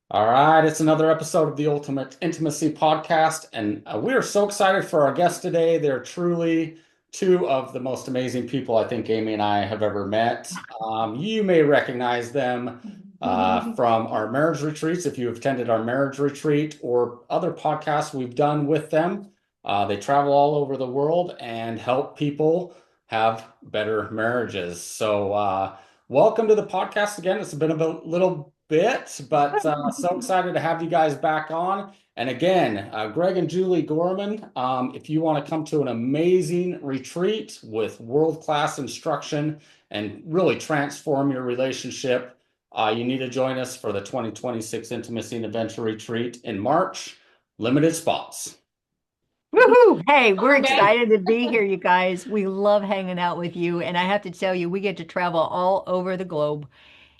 All right, it's another episode of the Ultimate Intimacy Podcast, and we are so excited for our guests today. They're truly two of the most amazing people I think Amy and I have ever met. You may recognize them from our marriage retreats if you have attended our marriage retreat or other podcasts we've done with them. They travel all over the world and help people have better marriages. Welcome to the podcast again. It's been a little bit, but so excited to have you guys back on. And again, Greg and Julie Gorman, if you want to come to an amazing retreat with world-class instruction and really transform your relationship, you need to join us for the 2026 Intimacy and Adventure Retreat in March. Limited spots. Woohoo! Hey, we're Okay. excited to be here, you guys. We love hanging out with you. And I have to tell you, we get to travel all over the globe.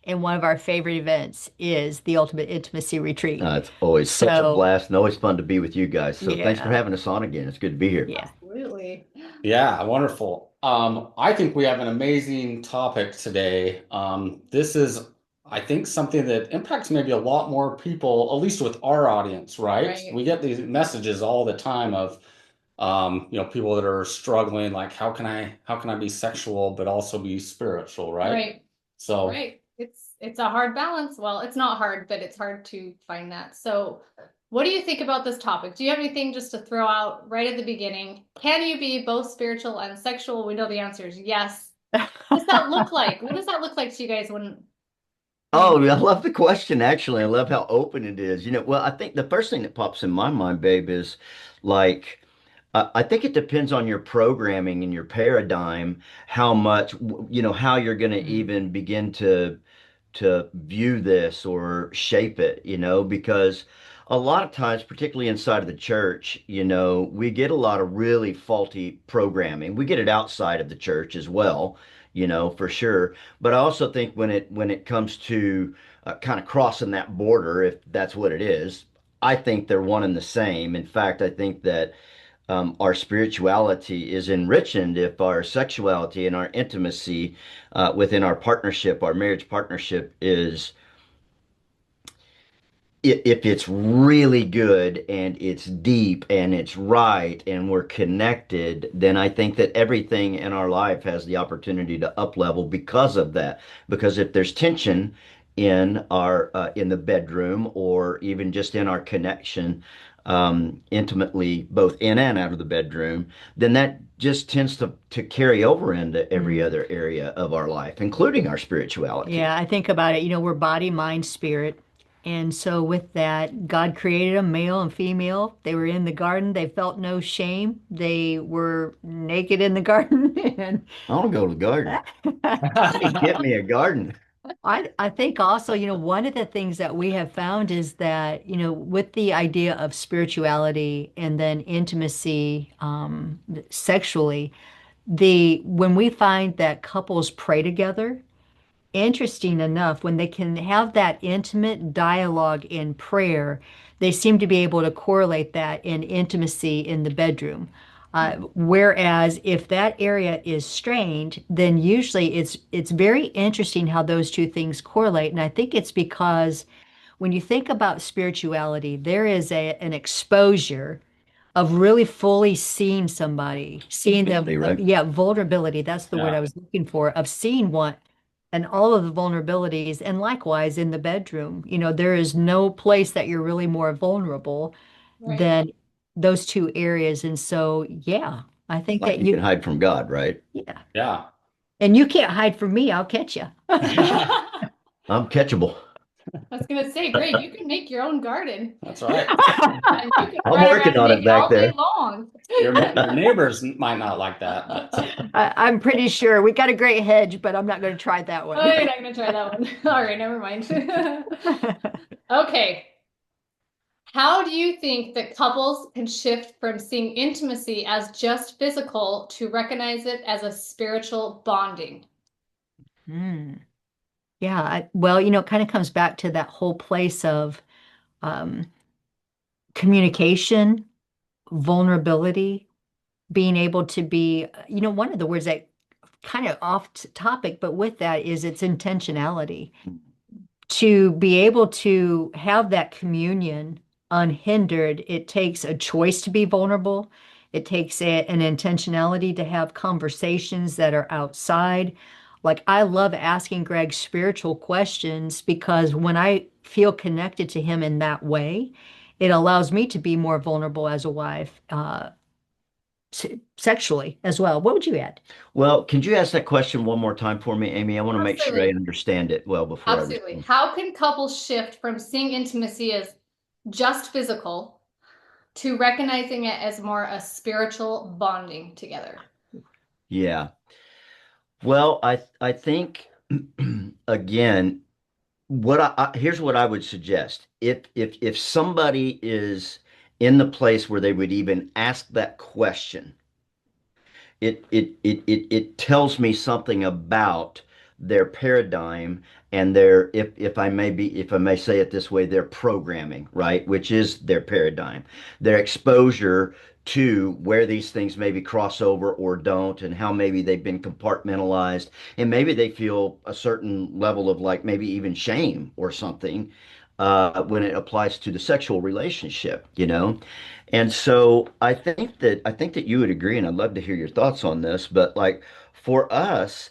And one of our favorite events is the Ultimate Intimacy Retreat. It's always such a So, blast and always fun to be with you guys. So thanks for yeah, having us on again. It's good to be here. yeah. Absolutely. Yeah, wonderful. I think we have an amazing topic today. This is, I think, something that impacts maybe a lot more people, at least with our audience, right? Right. We get these messages all the time of, people that are struggling, like, how can I be sexual but also be spiritual, right? Right. So, Right. It's a hard balance. Well, it's not hard, but it's hard to find that. So, what do you think about this topic? Do you have anything just to throw out right at the beginning? Can you be both spiritual and sexual? We know the answer is yes. What does that look like? What does that look like to you guys when you Oh, hear I that? love the question, actually. I love how open it is. Well, I think the first thing that pops in my mind, babe, is like, I think it depends on your programming and your paradigm, how much, how you're going to Mm. even begin to view this or shape it, because a lot of times, particularly inside of the church, we get a lot of really faulty programming. We get it outside of the church as well, for sure. But I also think when it comes to kind of crossing that border, if that's what it is, I think they're one and the same. In fact, I think that our spirituality is enriched if our sexuality and our intimacy within our partnership, our marriage partnership is, if it's really good and it's deep and it's right and we're connected, then I think that everything in our life has the opportunity to up level because of that. Because if there's tension in the bedroom or even just in our connection, intimately both in and out of the bedroom, then that just tends to carry over into every Mm. other area of our life, including our spirituality. Yeah, I think about it. We're body, mind, spirit. And so, with that, God created them male and female. They were in the garden. They felt no shame. They were naked in the garden. And I want to go to the garden. I need to get me a garden. I think also, one of the things that we have found is that, with the idea of spirituality and then intimacy, sexually, the when we find that couples pray together, interesting enough, when they can have that intimate dialogue in prayer, they seem to be able to correlate that in intimacy in the bedroom. Whereas if that area is strained, then usually it's very interesting how those two things correlate. And I think it's because when you think about spirituality, there is an exposure of really fully seeing somebody, seeing them, Really, right? yeah, vulnerability. That's the word I yeah. was looking for, of seeing what and all of the vulnerabilities. And likewise in the bedroom, there is no place that you're really more vulnerable Right. than those two areas. And so, yeah, I think Like that you can hide from God, right? yeah. Yeah. And you can't hide from me. I'll catch you. I I'm catchable. was gonna say, Greg, you can make your own garden That's right. and you can I'm run working around on it naked back all day there. long. Your neighbors might not like that, but I'm pretty sure we got a great hedge, but I'm not going to try that Oh, one. you're not gonna try that one. All right, never mind. Okay. How do you think that couples can shift from seeing intimacy as just physical to recognize it as a spiritual bonding? Hmm. Yeah, well, it kind of comes back to that whole place of um, communication, vulnerability, being able to be, one of the words that kind of off topic, but with that is its intentionality. to be able to have that communion unhindered, it takes a choice to be vulnerable. It takes an intentionality to have conversations that are outside. Like, I love asking Greg spiritual questions because when I feel connected to him in that way, it allows me to be more vulnerable as a wife, sexually as well. What would you add? Well, could you ask that question one more time for me, Amy? I want to make sure I Absolutely. understand it well before I Absolutely. respond. How can couples shift from seeing intimacy as just physical to recognizing it as more a spiritual bonding together? Yeah. Well, I think again, here's what I would suggest. If somebody is in the place where they would even ask that question, it tells me something about their paradigm and their, if I may say it this way, their programming, right? Which is their paradigm, their exposure to where these things maybe cross over or don't, and how maybe they've been compartmentalized, and maybe they feel a certain level of, like, maybe even shame or something when it applies to the sexual relationship, you know? And so I think that you would agree, and I'd love to hear your thoughts on this, but like, for us,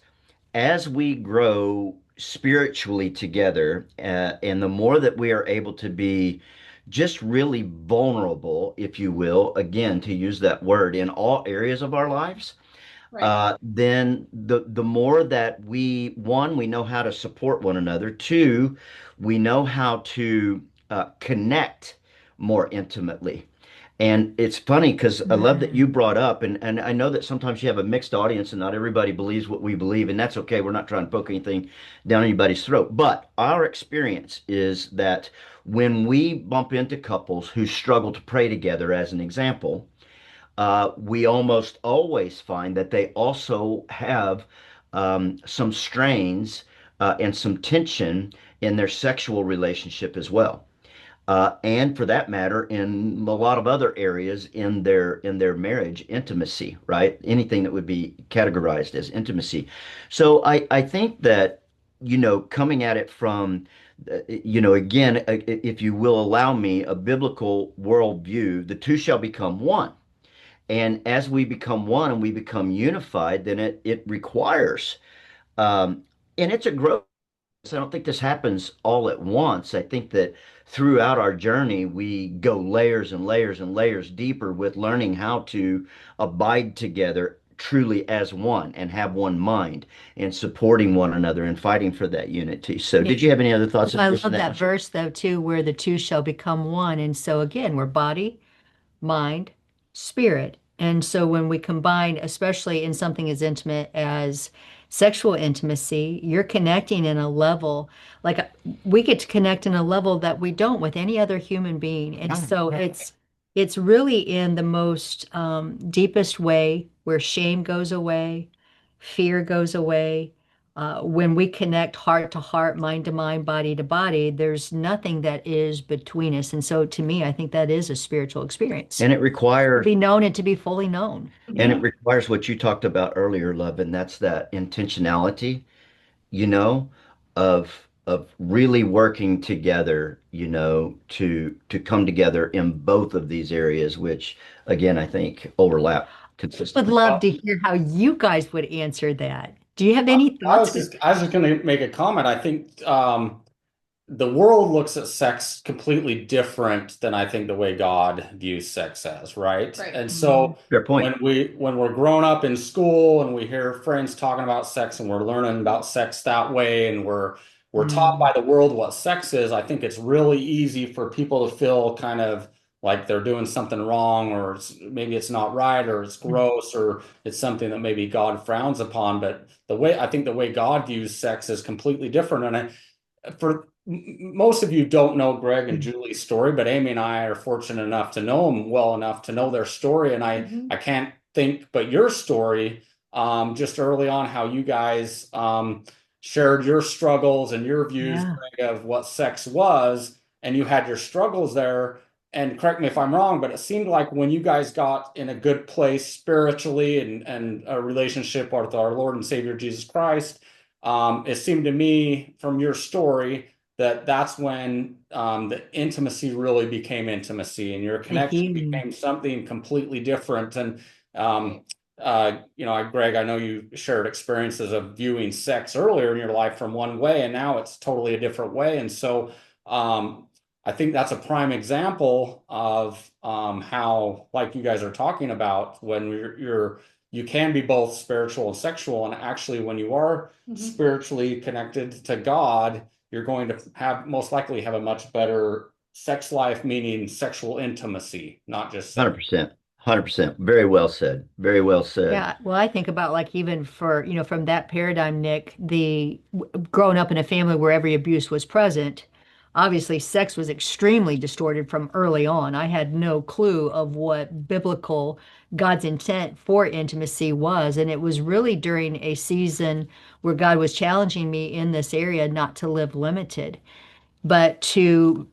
as we grow spiritually together, and the more that we are able to be just really vulnerable, if you will, again, to use that word, in all areas of our lives, Right. then the more that we know how to support one another. Two, we know how to connect more intimately. And it's funny because I love that you brought up, and I know that sometimes you have a mixed audience and not everybody believes what we believe, and that's okay. We're not trying to poke anything down anybody's throat. But our experience is that when we bump into couples who struggle to pray together, as an example, we almost always find that they also have some strains and some tension in their sexual relationship as well. And for that matter, in a lot of other areas in their marriage intimacy, right? Anything that would be categorized as intimacy. So I think that, coming at it from, again, if you will allow me, a biblical worldview, the two shall become one. And as we become one and we become unified, then it requires, um, and it's a growth. I don't think this happens all at once. I think that throughout our journey, we go layers and layers and layers deeper with learning how to abide together truly as one and have one mind and supporting one another and fighting for that unity. So, Yeah. did you have any other thoughts in I addition love to that that one? verse though too, where the two shall become one. And so again, we're body, mind, spirit. And so when we combine, especially in something as intimate as sexual intimacy, you're connecting in a level like we get to connect in a level that we don't with any other human being. And so it's really in the most deepest way where shame goes away, fear goes away. When we connect heart to heart, mind to mind, body to body, there's nothing that is between us. And so to me, I think that is a spiritual experience. And it To requires be known and to be fully known. and it requires what you talked about earlier, love, and that's that intentionality, you know, of really working together, to come together in both of these areas, which again I think overlap Would consistently. love to hear how you guys would answer that. Do you have any thoughts? I was just going to make a comment. I think the world looks at sex completely different than I think the way God views sex as, right? Right. And Mhm. so Fair point. when we're growing up in school and we hear friends talking about sex and we're learning about sex that way and we're taught Mm. by the world what sex is, I think it's really easy for people to feel kind of like they're doing something wrong, or maybe it's not right, or it's gross, or it's something that maybe God frowns upon. But I think the way God views sex is completely different. And for most of you don't know Greg and Julie's story, but Amy and I are fortunate enough to know them well enough to know their story. And I can't think but your story, just early on, how you guys shared your struggles and your views, Yeah. Greg, of what sex was, and you had your struggles there. And correct me if I'm wrong, but it seemed like when you guys got in a good place spiritually and a relationship with our Lord and Savior Jesus Christ, it seemed to me from your story that's when the intimacy really became intimacy, and your The connection healing. became something completely different. And Greg, I know you shared experiences of viewing sex earlier in your life from one way, and now it's totally a different way. And so I think that's a prime example of how, like you guys are talking about, when you can be both spiritual and sexual, and actually, when you are spiritually connected to God, you're going to have most likely have a much better sex life, meaning sexual intimacy, not just 100%. 100%. Very well said. Very well said. Yeah, well, I think about like even for, from that paradigm, Nick, growing up in a family where every abuse was present, obviously sex was extremely distorted from early on. I had no clue of what biblical God's intent for intimacy was. And it was really during a season where God was challenging me in this area not to live limited, but to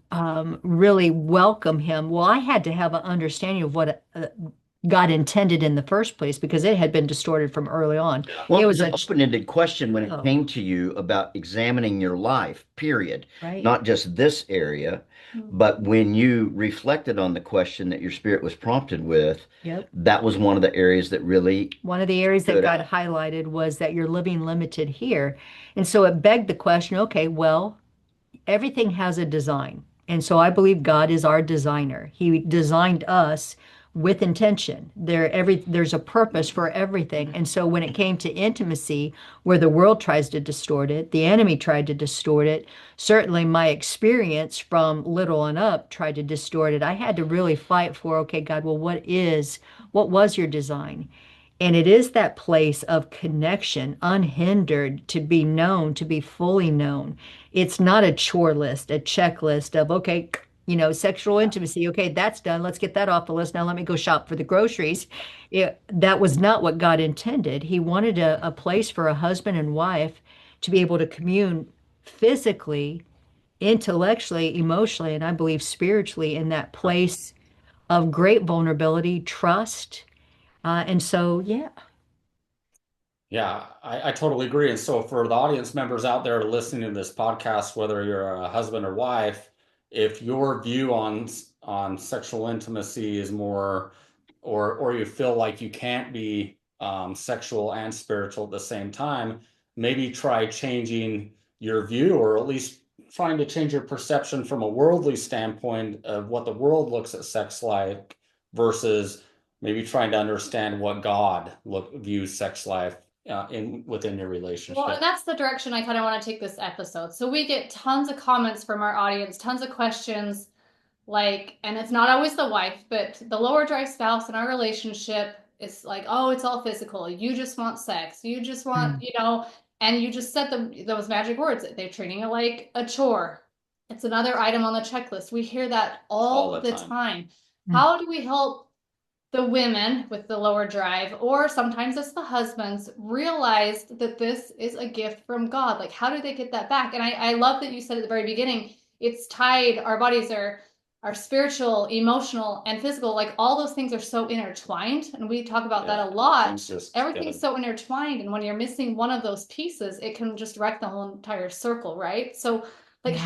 really welcome him. Well, I had to have an understanding of what God intended in the first place because it had been distorted from early on. Well, It it was was an a, open-ended question when it oh, came to you about examining your life, period. right. Not just this area, Mhm. but when you reflected on the question that your spirit was prompted with, Yep. that was one of the areas that really One of the areas that stood God out. highlighted was that you're living limited here. And so it begged the question, okay, well, everything has a design. And so I believe God is our designer. He designed us with intention. There's a purpose for everything. And so when it came to intimacy, where the world tries to distort it, the enemy tried to distort it, certainly my experience from little on up tried to distort it. I had to really fight for, okay, God, well, what was your design? And it is that place of connection, unhindered, to be known, to be fully known. It's not a chore list, a checklist of, okay, sexual intimacy. Okay, that's done. Let's get that off the list. Now let me go shop for the groceries. That was not what God intended. He wanted a place for a husband and wife to be able to commune physically, intellectually, emotionally, and I believe spiritually in that place of great vulnerability, trust. And so, yeah. Yeah, I totally agree. And so for the audience members out there listening to this podcast, whether you're a husband or wife, if your view on sexual intimacy is more, or you feel like you can't be sexual and spiritual at the same time, maybe try changing your view, or at least trying to change your perception from a worldly standpoint of what the world looks at sex like versus maybe trying to understand what God views sex life in within your Well, relationship. and that's the direction I kind of want to take this episode. So we get tons of comments from our audience, tons of questions, like, and it's not always the wife, but the lower drive spouse in our relationship is like, oh, it's all physical. You just want sex. You just want, Mm. and you just said those magic words. They're treating it like a chore. It's another item on the checklist. We hear that All all the the time. time. Mm. How do we help the women with the lower drive, or sometimes it's the husbands, realized that this is a gift from God? Like, how do they get that back? And I love that you said at the very beginning, it's tied, our bodies are spiritual, emotional, and physical. Like, all those things are so intertwined. And we talk about that a lot. Everything's so intertwined. And when you're missing one of those pieces, it can just wreck the whole entire circle, right? So, like, Yeah.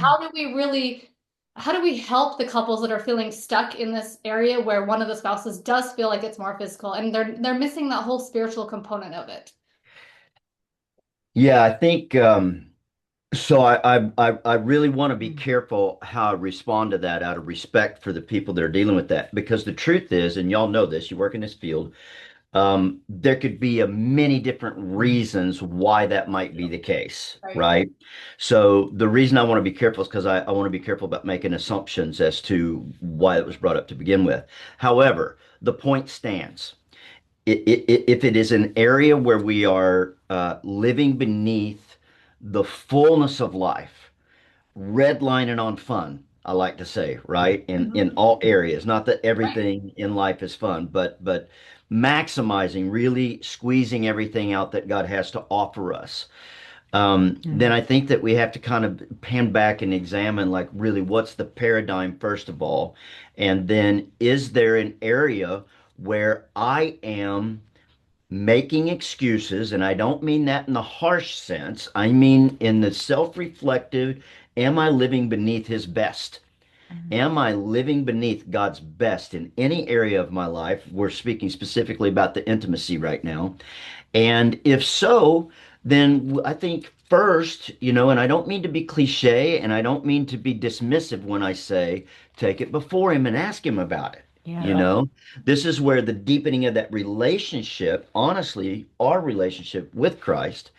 how do we help the couples that are feeling stuck in this area where one of the spouses does feel like it's more physical and they're missing that whole spiritual component of it? Yeah, I think so. I really want to be Mm. careful how I respond to that out of respect for the people that are dealing with that. Because the truth is, and y'all know this, you work in this field, there could be a many different Mm. reasons why that might be the case, Right. right? So the reason I want to be careful is because I want to be careful about making assumptions as to why it was brought up to begin with. However, the point stands. If it is an area where we are living beneath the fullness of life, redlining on fun, I like to say, right? In Mhm. all areas. Not that Right. everything in life is fun, but maximizing, really squeezing everything out that God has to offer us. Then Mm. I think that we have to kind of pan back and examine, like, really what's the paradigm first of all, and then is there an area where I am making excuses, and I don't mean that in the harsh sense. I mean in the self-reflective Am I living beneath his best? Mhm. Am I living beneath God's best in any area of my life? We're speaking specifically about the intimacy right now. And if so, then I think first, and I don't mean to be cliche and I don't mean to be dismissive when I say take it before him and ask him about it. You Yeah. know, this is where the deepening of that relationship, honestly, our relationship with Christ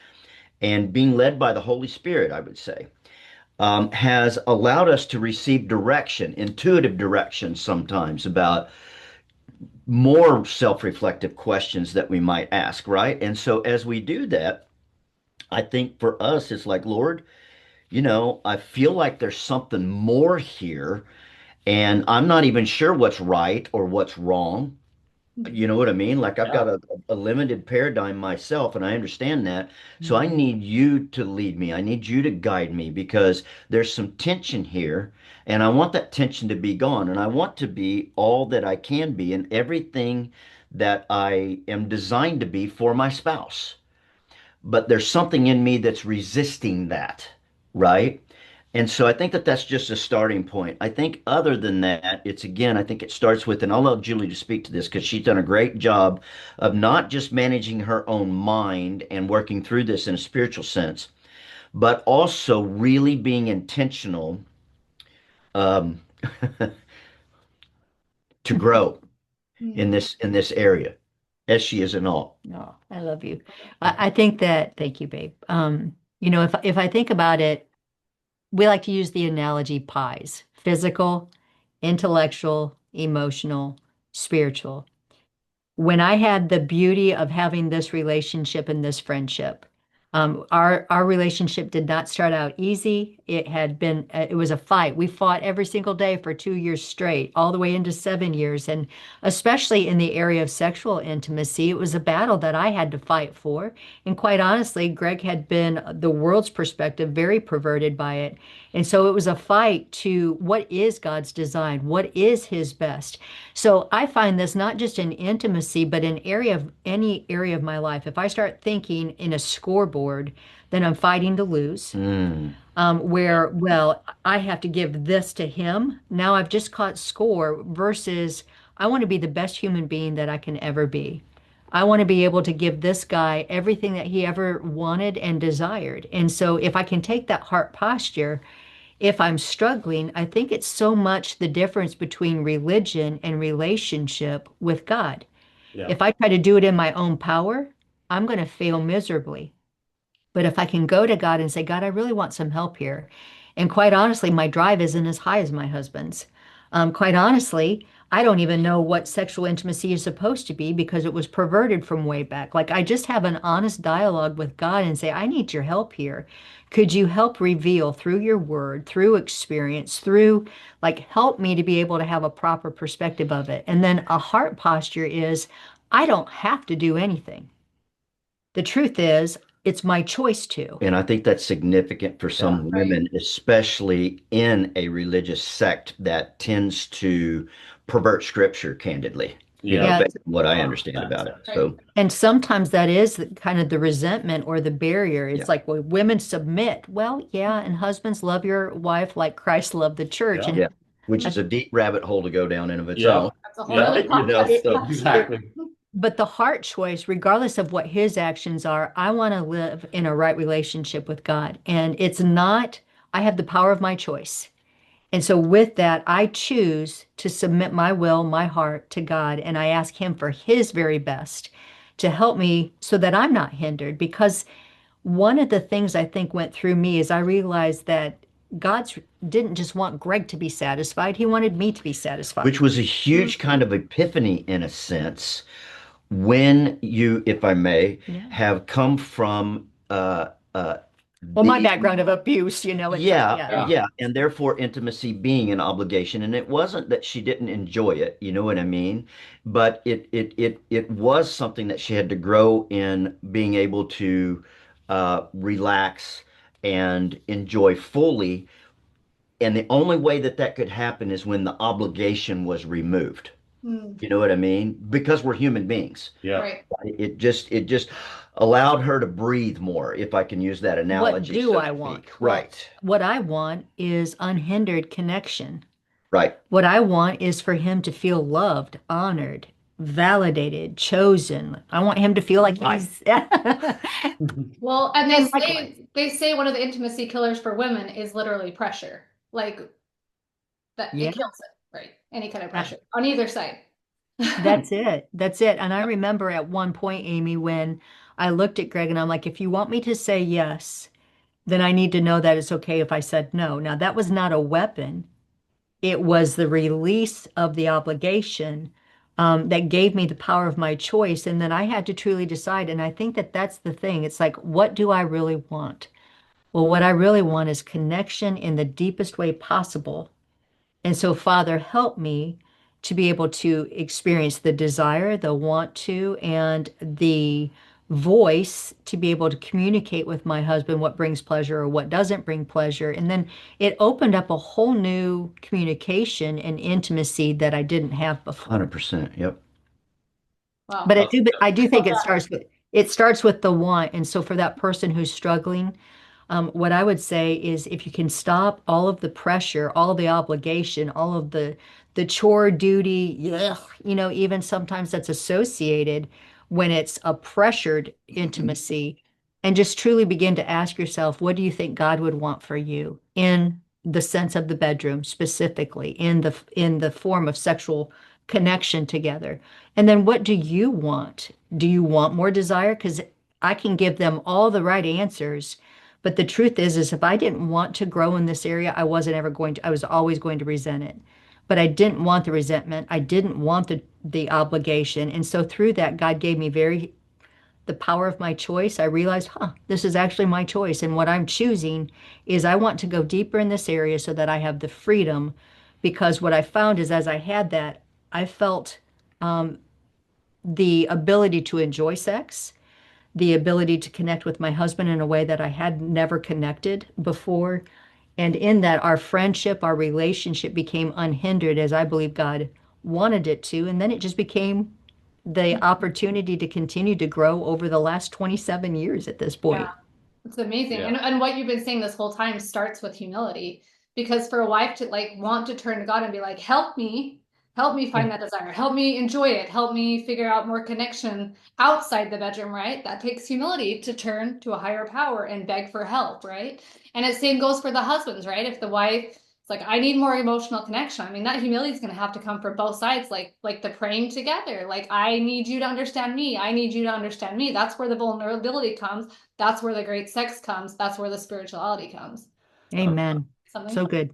and being led by the Holy Spirit, I would say, has allowed us to receive direction, intuitive direction sometimes about more self-reflective questions that we might ask, right? And so as we do that, I think for us, it's like, Lord, I feel like there's something more here, and I'm not even sure what's right or what's wrong. You know what I mean? Like I've Yeah. got a limited paradigm myself, and I understand that. So I Mhm. need you to lead me. I need you to guide me because there's some tension here, and I want that tension to be gone. And I want to be all that I can be and everything that I am designed to be for my spouse. But there's something in me that's resisting that, right? And so I think that that's just a starting point. I think other than that, it's again, I think it starts with, and I'll allow Julie to speak to this because she's done a great job of not just managing her own mind and working through this in a spiritual sense, but also really being intentional um, to grow in Mm. this area, as she is in all. No, I love you. I think that, thank you, babe. If I think about it, we like to use the analogy pies: physical, intellectual, emotional, spiritual. When I had the beauty of having this relationship and this friendship, our relationship did not start out easy. It was a fight. We fought every single day for 2 years straight, all the way into 7 years. And especially in the area of sexual intimacy, it was a battle that I had to fight for. And quite honestly, Greg had been, the world's perspective, very perverted by it. And so it was a fight to what is God's design? What is his best? So I find this not just in intimacy, but in any area of my life. If I start thinking in a scoreboard, then I'm fighting to lose. Mm. Well, I have to give this to him. Now I've just caught score versus I want to be the best human being that I can ever be. I want to be able to give this guy everything that he ever wanted and desired. And so if I can take that heart posture, if I'm struggling, I think it's so much the difference between religion and relationship with God. Yeah. If I try to do it in my own power, I'm going to fail miserably. But if I can go to God and say, God, I really want some help here. And quite honestly, my drive isn't as high as my husband's. Quite honestly, I don't even know what sexual intimacy is supposed to be because it was perverted from way back. Like I just have an honest dialogue with God and say, I need your help here. Could you help reveal through your word, through experience, through like help me to be able to have a proper perspective of it? And then a heart posture is, I don't have to do anything. The truth is, it's my choice to. And I think that's significant for Yeah. some Right. women, especially in a religious sect that tends to pervert scripture candidly, Yeah. Yeah, based on what I understand 100%. about it. Right. So, and sometimes that is kind of the resentment or the barrier. yeah. It's like, well, women submit. Well, yeah, and husbands love your wife like Christ loved the church. Yeah. And Yeah. Which is a deep rabbit hole to go down in of its Yeah. own. That's a whole Yeah. other it, So, podcast. Exactly. but the heart choice, regardless of what his actions are, I want to live in a right relationship with God. And it's not, I have the power of my choice. And so with that, I choose to submit my will, my heart to God, and I ask him for his very best to help me so that I'm not hindered. Because one of the things I think went through me is I realized that God's didn't just want Greg to be satisfied, he wanted me to be satisfied. which was a Mm. huge kind of epiphany in a sense when you, if I may, Yeah. have come from Well, my the background of abuse, it's like, yeah, yeah. Yeah. yeah, and therefore intimacy being an obligation. And it wasn't that she didn't enjoy it, you know what I mean? But it was something that she had to grow in being able to relax and enjoy fully. And the only way that that could happen is when the obligation was removed. Mm. You know what I mean? Because we're human beings. Yeah. Right. It just allowed her to breathe more, if I can use that What analogy, do so I to want? speak. Well, Right. what I want is unhindered connection. Right. What I want is for him to feel loved, honored, validated, chosen. I want him to feel like Right. he's Well, and and likewise. they say one of the intimacy killers for women is literally pressure. Like that it Yeah, kills it, right? Any kind of that- pressure on either side. that's it. That's it. And I remember at one point, Amy, when I looked at Greg and I'm like, if you want me to say yes, then I need to know that it's okay if I said no. Now, that was not a weapon. It was the release of the obligation that gave me the power of my choice. And then I had to truly decide. And I think that that's the thing. It's like, what do I really want? Well, what I really want is connection in the deepest way possible. And so, Father, help me to be able to experience the desire, the want to, and the voice to be able to communicate with my husband what brings pleasure or what doesn't bring pleasure. And then it opened up a whole new communication and intimacy that I didn't have before. 100%. Yep. Wow. But That's I do think Love that. it starts with the want. And so for that person who's struggling, what I would say is if you can stop all of the pressure, all of the obligation, all of the chore duty, ugh, even sometimes that's associated when it's a pressured intimacy, and just truly begin to ask yourself, what do you think God would want for you in the sense of the bedroom, specifically in the form of sexual connection together? And then what do you want? Do you want more desire? Because I can give them all the right answers, but the truth is if I didn't want to grow in this area, I wasn't ever going to, I was always going to resent it. But I didn't want the resentment. I didn't want the obligation. And so through that, God gave me the power of my choice. I realized, this is actually my choice. And what I'm choosing is I want to go deeper in this area so that I have the freedom. Because what I found is as I had that, I felt the ability to enjoy sex, the ability to connect with my husband in a way that I had never connected before. And in that, our friendship, our relationship became unhindered as I believe God wanted it to. And then it just became the opportunity to continue to grow over the last 27 years at this Yeah. point. It's amazing. yeah. And what you've been saying this whole time starts with humility. Because for a wife to like want to turn to God and be like, help me find that desire, help me enjoy it, help me figure out more connection outside the bedroom, right? That takes humility to turn to a higher power and beg for help, right? And the same goes for the husbands, right? If the wife is like, I need more emotional connection. I mean, that humility is going to have to come from both sides, like the praying together. Like, I need you to understand me. I need you to understand me. That's where the vulnerability comes. That's where the great sex comes. That's where the spirituality comes. Amen. Something. So good.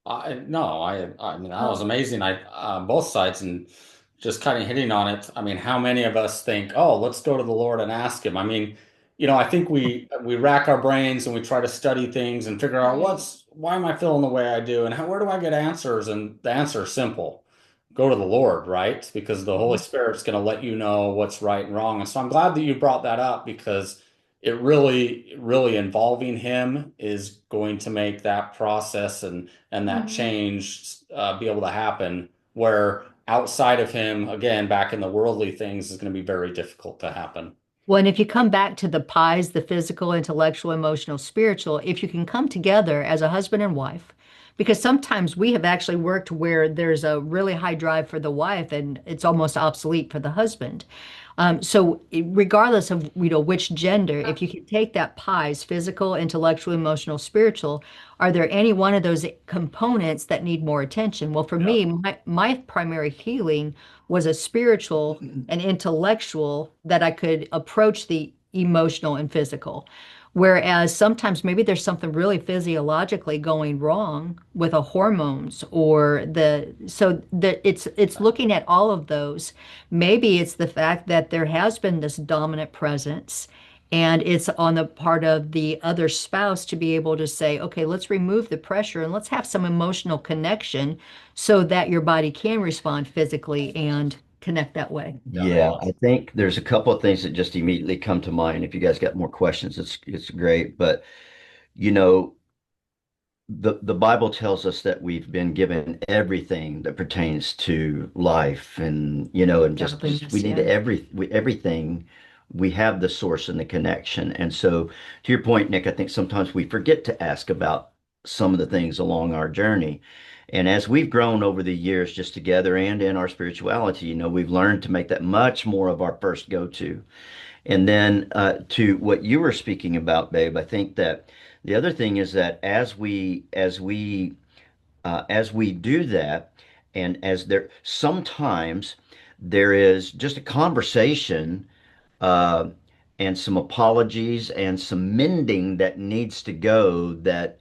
No, I mean, that was Oh, amazing. Both sides and just kind of hitting on it. I mean, how many of us think, oh, let's go to the Lord and ask him? I mean, I think we rack our brains and we try to study things and figure out right. why am I feeling the way I do and where do I get answers? And the answer is simple. Go to the Lord, right? Because the Holy Mhm. Spirit's going to let you know what's right and wrong. And so I'm glad that you brought that up because it really involving him is going to make that process and that Mhm. change be able to happen where outside of him again back in the worldly things is going to be very difficult to happen. Well, and if you come back to the pies, the physical, intellectual, emotional, spiritual, if you can come together as a husband and wife, because sometimes we have actually worked where there's a really high drive for the wife and it's almost obsolete for the husband. Regardless of which gender, if you can take that pies, physical, intellectual, emotional, spiritual, are there any one of those components that need more attention? Well, for Yeah. me, my primary healing was a spiritual and intellectual that I could approach the emotional and physical. Whereas sometimes maybe there's something really physiologically going wrong with the hormones or it's looking at all of those. Maybe it's the fact that there has been this dominant presence, and it's on the part of the other spouse to be able to say, okay, let's remove the pressure and let's have some emotional connection so that your body can respond physically and connect that way. Yeah. Yeah, I think there's a couple of things that just immediately come to mind. If you guys got more questions, it's great. But you know, the Bible tells us that we've been given everything that pertains to life, and and just Godliness, we need yeah. everything we have the source and the connection. And so, to your point, Nick, I think sometimes we forget to ask about some of the things along our journey. And as we've grown over the years, just together and in our spirituality, we've learned to make that much more of our first go-to. And then to what you were speaking about, babe, I think that the other thing is that as we do that, and as there sometimes there is just a conversation uh, and some apologies and some mending that needs to go that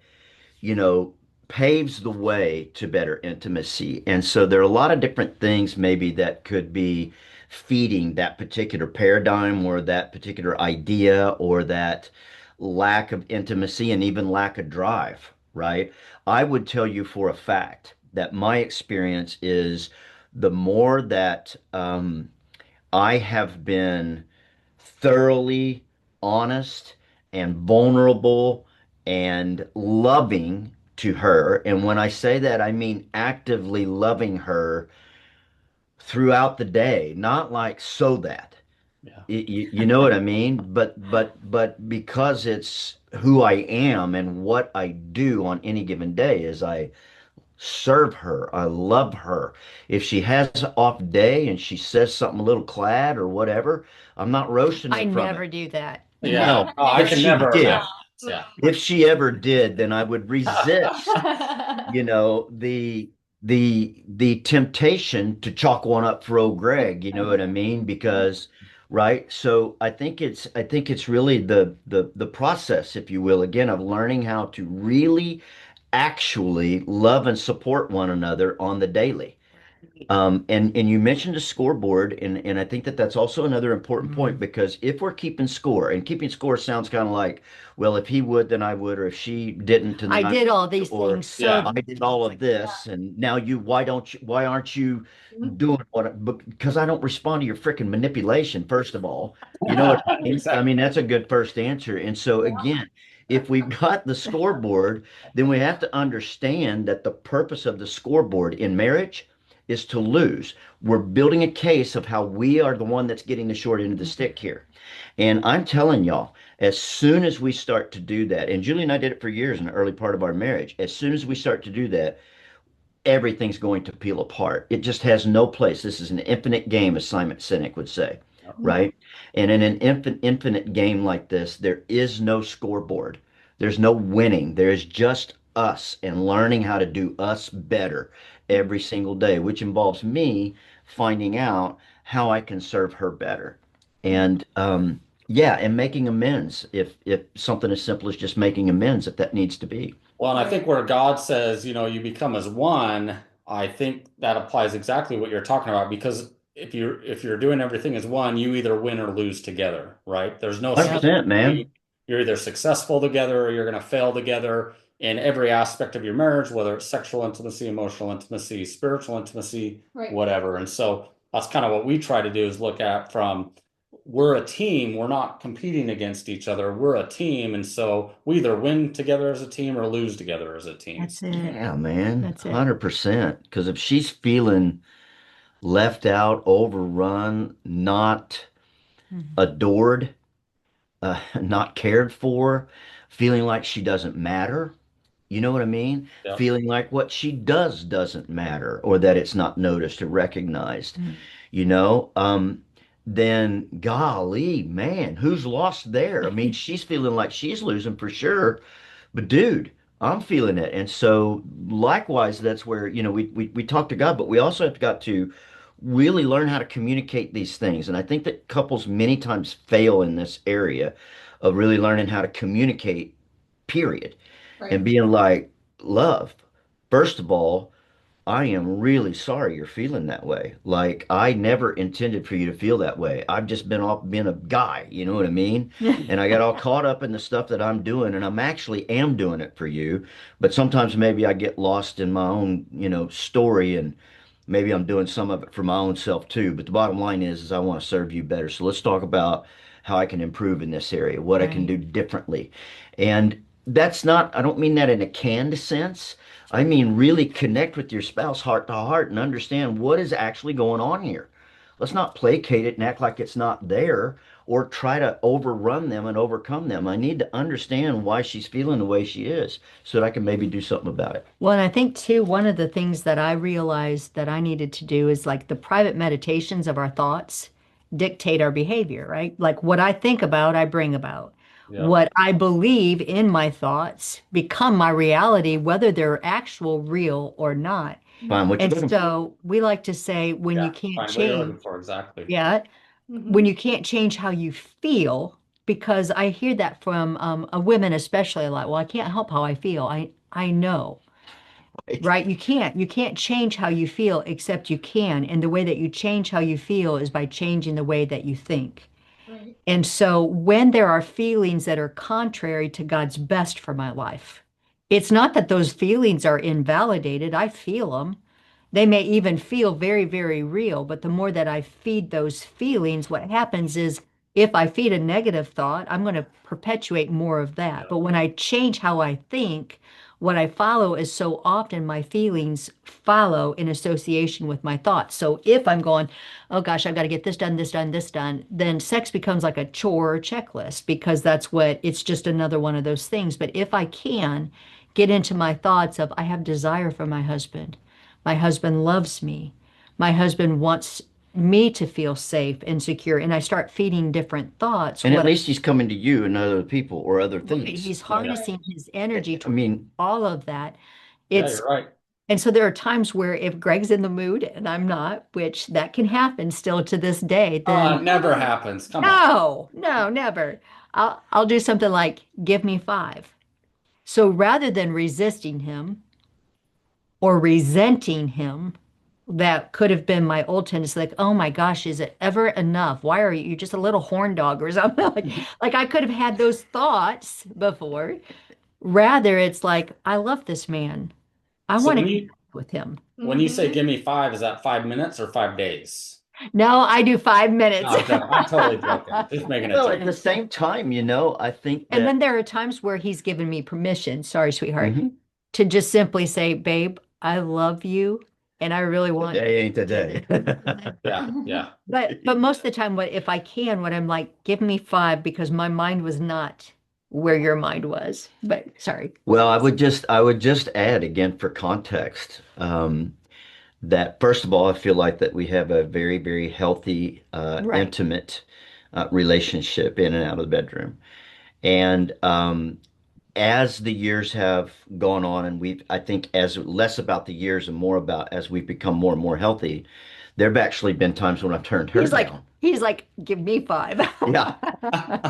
you know, paves the way to better intimacy. And so there are a lot of different things maybe that could be feeding that particular paradigm or that particular idea or that lack of intimacy and even lack of drive, right? I would tell you for a fact that my experience is the more that I have been thoroughly honest and vulnerable and loving to her. And when I say that, I mean actively loving her throughout the day, not like so that. Yeah. You know what I mean? But because it's who I am and what I do on any given day is I serve her. I love her. If she has an off day and she says something a little clad or whatever, I'm not roasting I her from never it. do that. Yeah. No, Oh, I if can she never did, imagine. Yeah. if she ever did, then I would resist, the temptation to chalk one up for old Greg, you know what I mean? Because right, so I think it's really the process, if you will, again, of learning how to really actually love and support one another on the daily. And you mentioned a scoreboard, and I think that that's also another important point because if we're keeping score, and keeping score sounds kind of like, well, if he would, then I would, or if she didn't, I then I did all would, these or things Yeah. so I did all of this, and now why aren't you doing because I don't respond to your freaking manipulation, first of all. You know what I mean? I Exactly. mean, that's a good first answer. And so again, if we've got the scoreboard, then we have to understand that the purpose of the scoreboard in marriage is to lose. We're building a case of how we are the one that's getting the short end of the stick here. And I'm telling y'all, as soon as we start to do that, and Julie and I did it for years in the early part of our marriage, as soon as we start to do that, everything's going to peel apart. It just has no place. This is an infinite game, as Simon Sinek would say, right? And in an infinite game like this, there is no scoreboard. There's no winning. There's just us and learning how to do us better every single day, which involves me finding out how I can serve her better. And yeah, and making amends if something as simple as just making amends if that needs to be. Well, and I think where God says, you become as one, I think that applies exactly what you're talking about because if you're doing everything as one, you either win or lose together, right? There's no split. 100%, man. You're either successful together or you're going to fail together in every aspect of your marriage, whether it's sexual intimacy, emotional intimacy, spiritual intimacy, Right. whatever. And so that's kind of what we try to do is look at from we're a team. We're not competing against each other. We're a team. And so we either win together as a team or lose together as a team. that's it. Yeah, man, That's it. 100%. Because if she's feeling left out, overrun, not Mhm. adored, not cared for, feeling like she doesn't matter, you know what I mean? Yep. Feeling like what she does doesn't matter or that it's not noticed or recognized, Mhm. you know? Then golly, man, who's lost there? I mean, she's feeling like she's losing for sure. But dude, I'm feeling it. And so likewise, that's where, we talk to God, but we also have got to really learn how to communicate these things. And I think that couples many times fail in this area of really learning how to communicate, period. And Right. being like, love, first of all, I am really sorry you're feeling that way. Like, I never intended for you to feel that way. I've just been off being a guy, you know what I mean? And I got all caught up in the stuff that I'm doing, and I'm actually am doing it for you. But sometimes maybe I get lost in my own, story, and maybe I'm doing some of it for my own self too. But the bottom line is I want to serve you better. So let's talk about how I can improve in this area, what I can Right. do differently. And that's not, I don't mean that in a canned sense. I mean, really connect with your spouse heart to heart and understand what is actually going on here. Let's not placate it and act like it's not there. or try to overrun them and overcome them. I need to understand why she's feeling the way she is so that I can maybe do something about it. Well, and I think too, one of the things that I realized that I needed to do is like the private meditations of our thoughts dictate our behavior, right? Like what I think about, I bring about. Yeah. What I believe in my thoughts become my reality, whether they're actual, real or not. Find what you're And looking for. so we like to say when you Yeah. can't Find what you're change, looking for. Exactly. yeah, Mhm. when you can't change how you feel, because I hear that from women especially a lot. Well, I can't help how I feel. I know. Right? Right? You can't change how you feel, except you can. And the way that you change how you feel is by changing the way that you think. Right. And so when there are feelings that are contrary to God's best for my life, it's not that those feelings are invalidated. I feel them. They may even feel very, very real, but the more that I feed those feelings, what happens is if I feed a negative thought, I'm going to perpetuate more of that. Yeah. But when I change how I think, what I follow is so often my feelings follow in association with my thoughts. So if I'm going, oh gosh, I've got to get this done, this done, this done, then sex becomes like a chore or checklist because that's what it's just another one of those things. But if I can get into my thoughts of, I have desire for my husband. My husband loves me. My husband wants me to feel safe and secure. And I start feeding different thoughts. And at What least he's coming to you and other people or other right, things. he's Yeah. harnessing his energy I to mean, all of that. Yeah, It's you're right. and so there are times where if Greg's in the mood and I'm not, which that can happen still to this day, then It never happens. Come on. no, no, never. I'll do something like give me five. So rather than resisting him or resenting him, that could have been my old tendency, like, oh my gosh, is it ever enough? Why are you just a little horn dog or something? Like I could have had those thoughts before. Rather, it's like, I love this man. I So want to when you connect with him. when you say Mhm. give me 5, is that 5 minutes or 5 days? No, I do 5 minutes. No, I'm joking. I'm totally joking. Just making a well, at joke. the same time, I think And that then there are times where he's given me permission, sorry, sweetheart, mhm, to just simply say, babe, I love you and I really want today ain't the day. Yeah, yeah. but most of the time what if I can, what I'm like, give me five because my mind was not where your mind was. But sorry. Well, I would just add again for context, that first of all, I feel like that we have a very, very healthy, Right. intimate relationship in and out of the bedroom. And as the years have gone on, and I think as less about the years and more about as we've become more and more healthy, there have actually been times when I've turned her He's like, down. he's like, give me five. Yeah,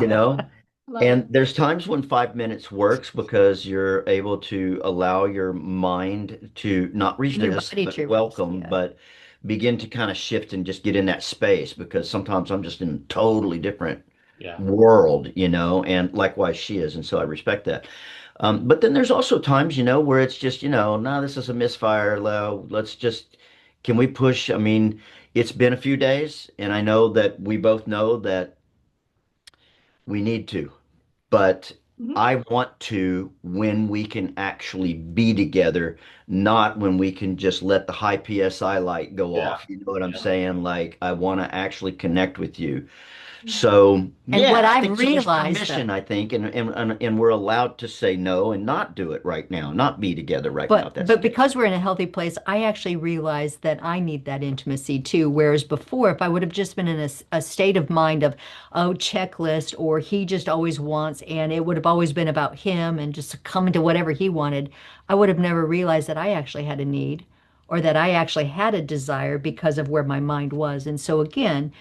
you know, Love and it. there's times when 5 minutes works because you're able to allow your mind to not And your resist, body but to rest. welcome, Yeah. but begin to kind of shift and just get in that space because sometimes I'm just in a totally different Yeah. world, and likewise she is. And so I respect that. But then there's also times, where it's just, no, this is a misfire. Let's just, can we push? I mean, it's been a few days, and I know that we both know that we need to, but Mhm. I want to when we can actually be together, not when we can just let the high PSI light go Yeah. off. You know what I'm Yeah. saying? Like, I want to actually connect with you. Mhm. So And what yeah, I I've think so. There's realized permission, I think, and we're allowed to say no and not do it right now, not be together right now, if But that's the but case. because we're in a healthy place, I actually realize that I need that intimacy too. Whereas before, if I would have just been in a state of mind of, oh, checklist, or he just always wants, and it would have always been about him and just coming to whatever he wanted, I would have never realized that I actually had a need or that I actually had a desire because of where my mind was. And so again,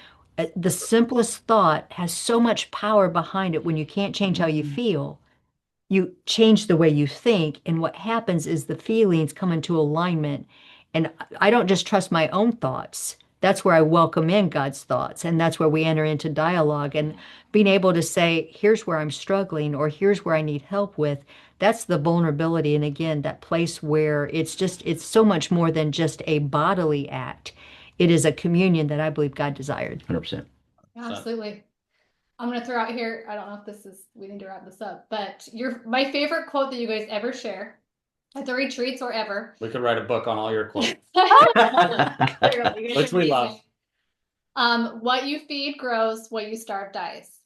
the simplest thought has so much power behind it when you can't change how you feel you change the way you think. And what happens is the feelings come into alignment. And I don't just trust my own thoughts. That's where I welcome in God's thoughts. And that's where we enter into dialogue and being able to say, here's where I'm struggling or here's where I need help with. That's the vulnerability. And again, that place where it's so much more than just a bodily act. It is a communion that I believe God desired. 100%. Absolutely. I'm gonna throw out here. I don't know if we need to wrap this up, but my favorite quote that you guys ever share at the retreats or ever. We could write a book on all your quotes, Literally, you guys which are we amazing. love. What you feed grows, what you starve dies.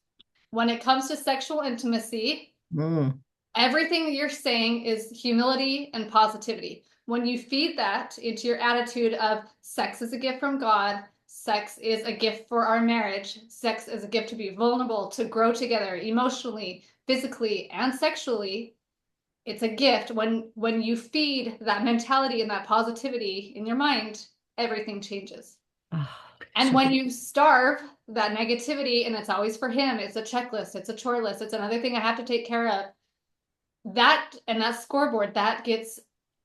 When it comes to sexual intimacy, Mm. everything that you're saying is humility and positivity. When you feed that into your attitude of sex is a gift from God, sex is a gift for our marriage, sex is a gift to be vulnerable, to grow together emotionally, physically, and sexually, it's a gift. When you feed that mentality and that positivity in your mind, everything changes. Oh, And so when you starve that negativity, and it's always for him, it's a checklist, it's a chore list, it's another thing I have to take care of, that and that scoreboard, that gets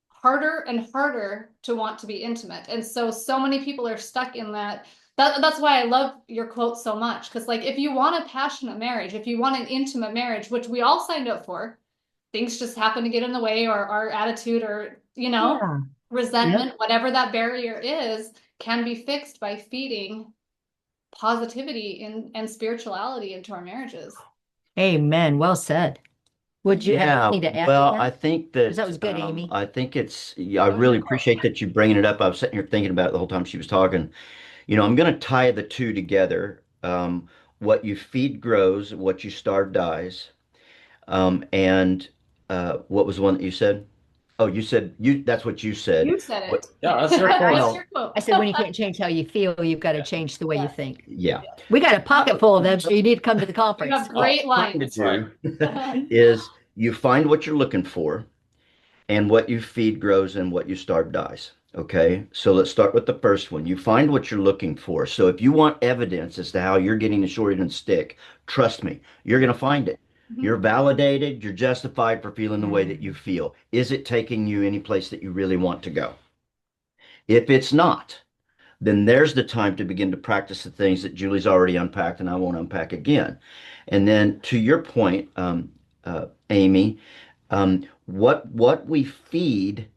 harder and harder to want to be intimate. And so many people are stuck in that's why I love your quote so much, because like if you want a passionate marriage, if you want an intimate marriage, which we all signed up for, things just happen to get in the way, or our attitude, or yeah. resentment, Yep. whatever that barrier is, can be fixed by feeding positivity and spirituality into our marriages. Amen. Well said. Would you have Yeah, anything to add to well, I that? think Because that that was good, Amy. I think it's yeah, I What was really your quote? appreciate that you bringing it up. I was sitting here thinking about it the whole time she was talking. I'm going to tie the two together. What you feed grows, what you starve dies. And what was the one that you said? Oh, you said that's what you said. You said What, it. Yeah, that's your quote. That's well, your quote. I said, when you can't change how you feel, you've got to Yeah, change the way you Yes. think. yeah. We got a pocket full of them, so you need to come to the You have conference. What great I'm trying to lines. that's right. do is you find what you're looking for, and what you feed grows and what you starve dies. Okay, so let's start with the first one. You find what you're looking for. So if you want evidence as to how you're getting the short end of the stick, trust me, you're going to find it. You're Mhm. validated, you're justified for feeling the way that you Mm. feel. Is it taking you any place that you really want to go? If it's not, then there's the time to begin to practice the things that Julie's already unpacked and I won't unpack again. And then to your point, Amy, what we feed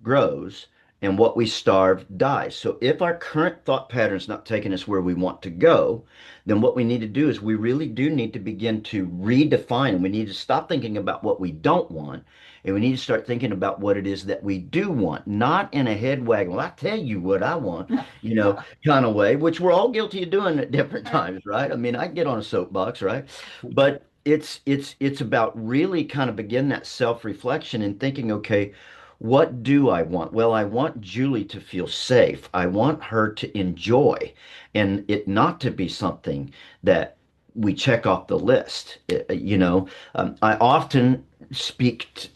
grows and what we starve dies. So if our current thought pattern is not taking us where we want to go, then what we need to do is we really do need to begin to redefine, and we need to stop thinking about what we don't want, and we need to start thinking about what it is that we do want, not in a head wag, well, I tell you what I want, kind of way, which we're all guilty of doing at different times, right? I mean, I get on a soapbox, right? But it's about really kind of begin that self-reflection and thinking, okay, what do I want? Well, I want Julie to feel safe. I want her to enjoy and it not to be something that we check off the list. I often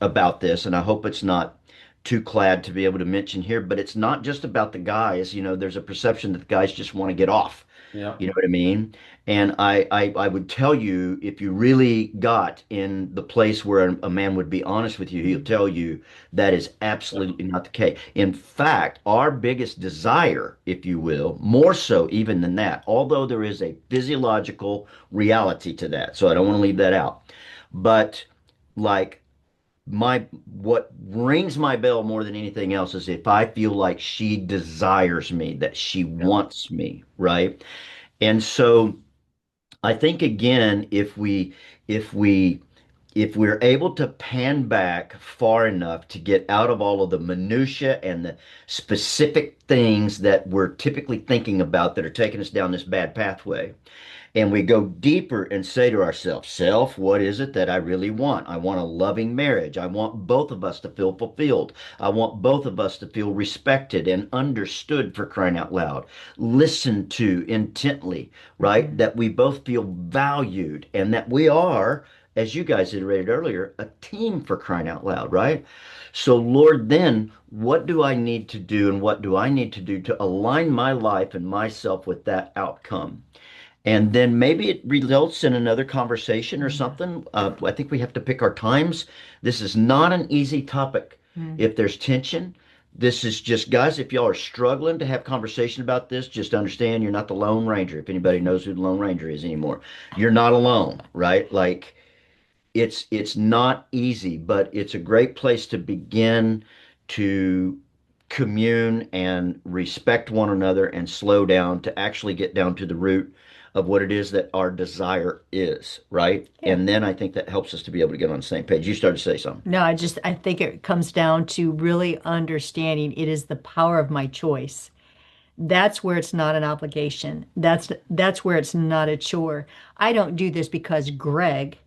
about this, and I hope it's not too clad to be able to mention here, but it's not just about the guys. There's a perception that the guys just want to get off. Yeah. You know what I mean? And I would tell you, if you really got in the place where a man would be honest with you, he'll tell you that is absolutely not the case. In fact, our biggest desire, if you will, more so even than that, although there is a physiological reality to that, so I don't want to leave that out. But like my what rings my bell more than anything else is if I feel like she desires me, that she Yeah. wants me, right? And so I think again, if we if we're able to pan back far enough to get out of all of the minutia and the specific things that we're typically thinking about that are taking us down this bad pathway, and we go deeper and say to ourselves, self, what is it that I really want? I want a loving marriage. I want both of us to feel fulfilled. I want both of us to feel respected and understood, for crying out loud, listened to intently, right? Mhm. That we both feel valued and that we are, as you guys iterated earlier, a team, for crying out loud, right? So, Lord, then what do I need to do and what do I need to do to align my life and myself with that outcome? And then maybe it results in another conversation or Yeah. something. I think we have to pick our times. This is not an easy topic. Mm. If there's tension, this is just, guys, if y'all are struggling to have conversation about this, just understand you're not the Lone Ranger. If anybody knows who the Lone Ranger is anymore, you're not alone, right? Like it's not easy, but it's a great place to begin to commune and respect one another and slow down to actually get down to the root of what it is that our desire is, right? Yeah. And then I think that helps us to be able to get on the same page. You started to say something. No, I think it comes down to really understanding it is the power of my choice. That's where it's not an obligation. That's where it's not a chore. I don't do this because Greg.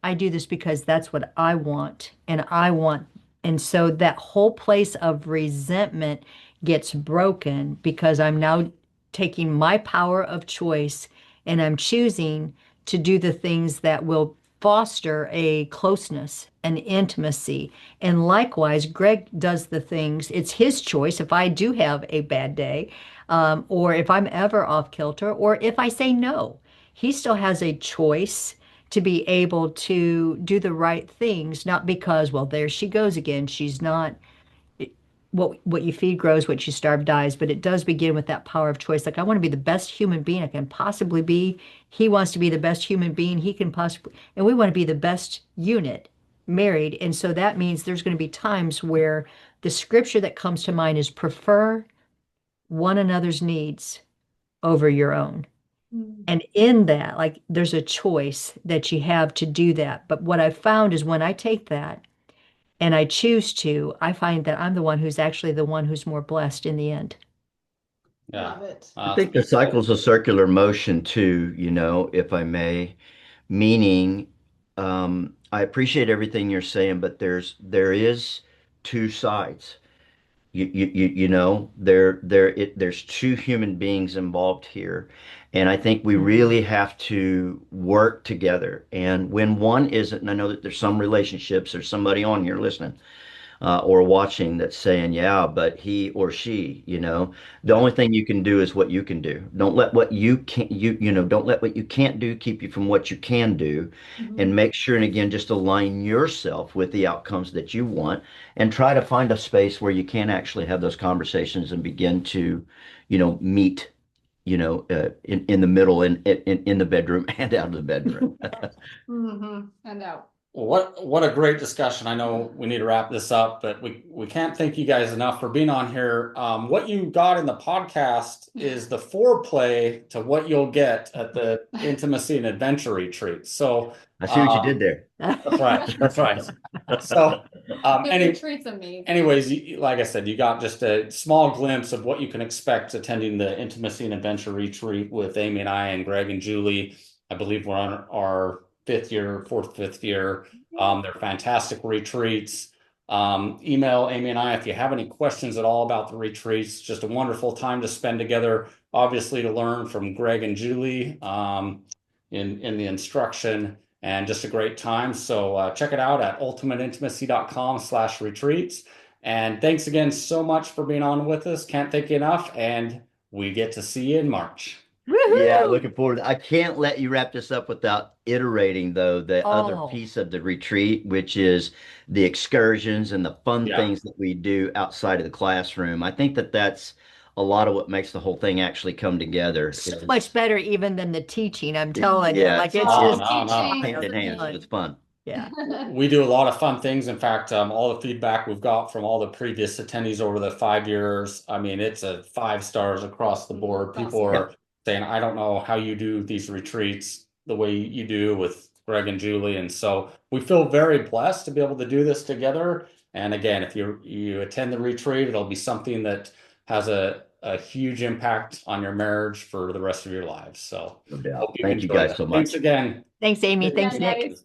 I do this because that's what I want and I want. And so that whole place of resentment gets broken because I'm now taking my power of choice and I'm choosing to do the things that will foster a closeness, an intimacy. And likewise, Greg does the things, it's his choice if I do have a bad day, or if I'm ever off kilter, or if I say no. He still has a choice to be able to do the right things, not because, well, there she goes again. She's not what you feed grows, what you starve dies, but it does begin with that power of choice. Like I want to be the best human being I can possibly be. He wants to be the best human being he can possibly, and we want to be the best unit married. And so that means there's going to be times where the scripture that comes to mind is prefer one another's needs over your own. And in that, like there's a choice that you have to do that. But what I've found is when I take that and I choose to, I find that I'm the one who's actually the one who's more blessed in the end. Yeah. Love it. I think the cycle's a circular motion too, if I may, meaning I appreciate everything you're saying, but there is two sides. There's two human beings involved here, and I think we really have to work together. And when one isn't, and I know that there's some relationships, there's somebody on here listening or watching that's saying, yeah, but he or she, the only thing you can do is what you can do. Don't let what you can't, don't let what you can't do keep you from what you can do. And make sure, and again, just align yourself with the outcomes that you want and try to find a space where you can actually have those conversations and begin to, meet, in the middle in the bedroom and out of the bedroom. And out. What a great discussion. I know we need to wrap this up, but we can't thank you guys enough for being on here. What you got in the podcast is the foreplay to what you'll get at the intimacy and adventure retreat. So I see what you did there. that's right. That's right. So The retreat's amazing. anyways, like I said, you got just a small glimpse of what you can expect attending the intimacy and adventure retreat with Amy and I and Greg and Julie. I believe we're on our fifth year. They're fantastic retreats. Email Amy and I if you have any questions at all about the retreats. Just a wonderful time to spend together, obviously to learn from Greg and Julie in the instruction, and just a great time. So check it out at ultimateintimacy.com/retreats. And thanks again so much for being on with us. Can't thank you enough. And we get to see you in March. Yeah, looking forward. I can't let you wrap this up without iterating, though, the other piece of the retreat, which is the excursions and the fun things that we do outside of the classroom. I think that that's a lot of what makes the whole thing actually come together. So much better even than the teaching, I'm telling you. Yeah, Like it's no, just hand in hand. It's fun. yeah. We do a lot of fun things. In fact, all the feedback we've got from all the previous attendees over the 5 years, I mean, it's a 5 stars across the board. People are saying, I don't know how you do these retreats the way you do with Greg and Julie. And so we feel very blessed to be able to do this together. And again, if you attend the retreat, it'll be something that has a huge impact on your marriage for the rest of your lives. So No doubt. Thank you guys so much. Thanks again. Thanks, Amy. Yeah, Thanks, Nick. guys.